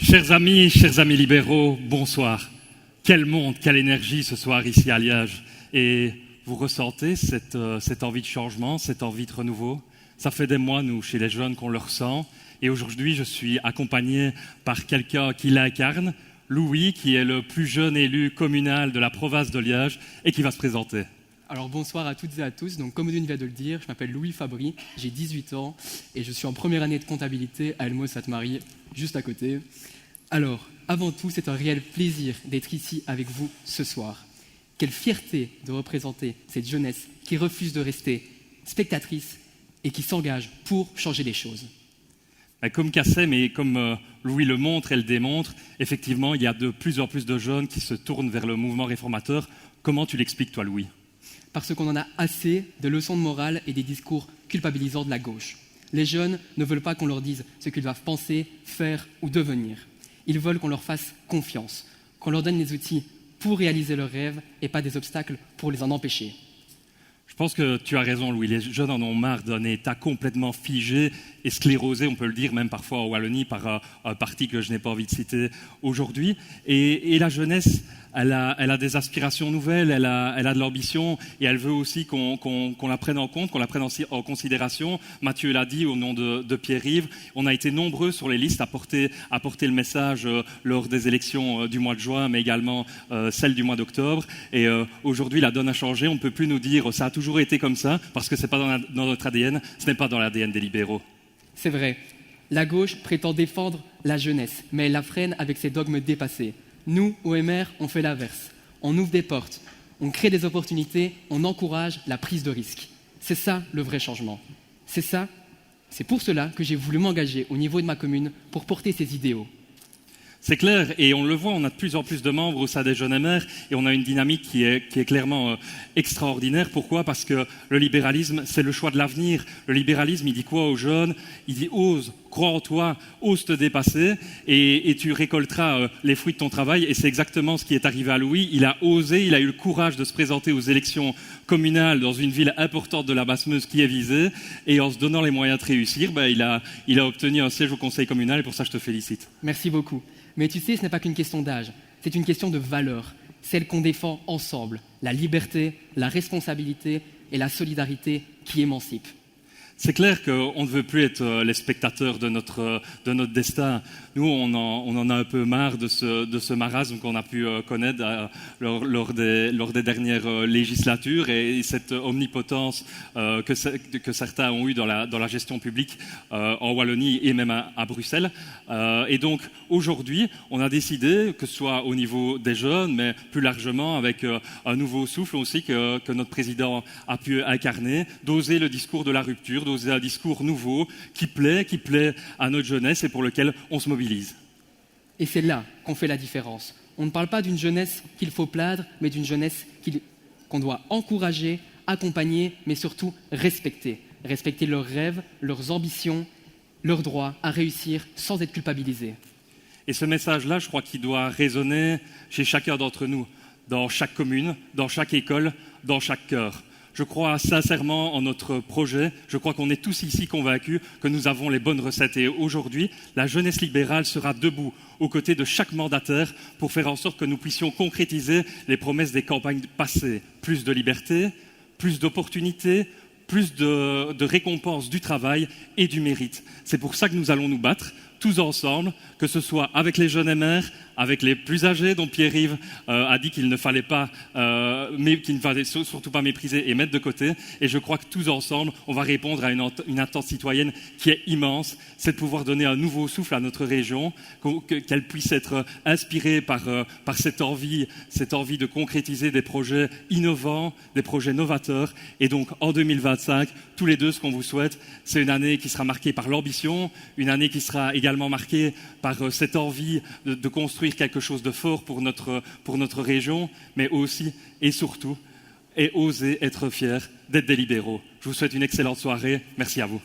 Chers amis libéraux, bonsoir. Quel monde, quelle énergie ce soir ici à Liège. Et vous ressentez cette envie de changement, cette envie de renouveau? Ça fait des mois, nous, chez les jeunes, qu'on le ressent. Et aujourd'hui, je suis accompagné par quelqu'un qui l'incarne, Louis, qui est le plus jeune élu communal de la province de Liège et qui va se présenter. Alors bonsoir à toutes et à tous, donc comme Odile vient de le dire, je m'appelle Louis Fabry, j'ai 18 ans et je suis en première année de comptabilité à Elmo-Sainte-Marie, juste à côté. Alors, avant tout, c'est un réel plaisir d'être ici avec vous ce soir. Quelle fierté de représenter cette jeunesse qui refuse de rester spectatrice et qui s'engage pour changer les choses. Comme Kassem et comme Louis le montre et le démontre, effectivement, il y a de plus en plus de jeunes qui se tournent vers le mouvement réformateur. Comment tu l'expliques, toi, Louis ? Parce qu'on en a assez de leçons de morale et des discours culpabilisants de la gauche. Les jeunes ne veulent pas qu'on leur dise ce qu'ils doivent penser, faire ou devenir. Ils veulent qu'on leur fasse confiance, qu'on leur donne les outils pour réaliser leurs rêves et pas des obstacles pour les en empêcher. Je pense que tu as raison, Louis. Les jeunes en ont marre d'un état complètement figé et sclérosé, on peut le dire, même parfois en Wallonie, par un parti que je n'ai pas envie de citer aujourd'hui. Et la jeunesse, elle a des aspirations nouvelles, elle a de l'ambition et elle veut aussi qu'on la prenne en compte, qu'on la prenne en considération. Mathieu l'a dit au nom de Pierre-Yves. On a été nombreux sur les listes à porter le message lors des élections du mois de juin, mais également celles du mois d'octobre. Et aujourd'hui, la donne a changé. On ne peut plus nous dire ça a toujours été comme ça, parce que ce n'est pas dans notre ADN, ce n'est pas dans l'ADN des libéraux. C'est vrai. La gauche prétend défendre la jeunesse, mais elle la freine avec ses dogmes dépassés. Nous, OMR, on fait l'inverse. On ouvre des portes, on crée des opportunités, on encourage la prise de risque. C'est ça le vrai changement. C'est pour cela que j'ai voulu m'engager au niveau de ma commune pour porter ces idéaux. C'est clair, et on le voit, on a de plus en plus de membres au sein des jeunes MR, et on a une dynamique qui est clairement extraordinaire. Pourquoi ? Parce que le libéralisme, c'est le choix de l'avenir. Le libéralisme, il dit quoi aux jeunes ? Il dit « ose, crois en toi, ose te dépasser, et tu récolteras les fruits de ton travail ». Et c'est exactement ce qui est arrivé à Louis. Il a osé, il a eu le courage de se présenter aux élections communales dans une ville importante de la Basse-Meuse qui est visée, et en se donnant les moyens de réussir, il a obtenu un siège au conseil communal, et pour ça, je te félicite. Merci beaucoup. Mais tu sais, ce n'est pas qu'une question d'âge, c'est une question de valeur, celle qu'on défend ensemble, la liberté, la responsabilité et la solidarité qui émancipent. C'est clair qu'on ne veut plus être les spectateurs de notre destin. Nous, on en a un peu marre de ce marasme qu'on a pu connaître lors des dernières législatures et cette omnipotence que certains ont eue dans la gestion publique en Wallonie et même à Bruxelles. Et donc, aujourd'hui, on a décidé, que ce soit au niveau des jeunes, mais plus largement avec un nouveau souffle aussi que notre président a pu incarner, d'oser le discours de la rupture, d'oser un discours nouveau qui plaît à notre jeunesse et pour lequel on se mobilise. Et c'est là qu'on fait la différence. On ne parle pas d'une jeunesse qu'il faut plaindre, mais d'une jeunesse qu'on doit encourager, accompagner, mais surtout respecter. Respecter leurs rêves, leurs ambitions, leurs droits à réussir sans être culpabilisés. Et ce message-là, je crois qu'il doit résonner chez chacun d'entre nous, dans chaque commune, dans chaque école, dans chaque cœur. Je crois sincèrement en notre projet. Je crois qu'on est tous ici convaincus que nous avons les bonnes recettes. Et aujourd'hui, la jeunesse libérale sera debout aux côtés de chaque mandataire pour faire en sorte que nous puissions concrétiser les promesses des campagnes passées. Plus de liberté, plus d'opportunités, plus de récompenses du travail et du mérite. C'est pour ça que nous allons nous battre, tous ensemble, que ce soit avec les jeunes MR, avec les plus âgés, dont Pierre-Yves a dit qu'il ne fallait pas, qu'il ne fallait surtout pas mépriser et mettre de côté. Et je crois que tous ensemble, on va répondre à une attente citoyenne qui est immense. C'est de pouvoir donner un nouveau souffle à notre région, qu'elle puisse être inspirée par cette envie de concrétiser des projets innovants, des projets novateurs. Et donc, en 2025, tous les deux, ce qu'on vous souhaite, c'est une année qui sera marquée par l'ambition, une année qui sera également marquée par cette envie de construire quelque chose de fort pour notre région, mais aussi et surtout, et oser être fiers d'être des libéraux. Je vous souhaite une excellente soirée. Merci à vous.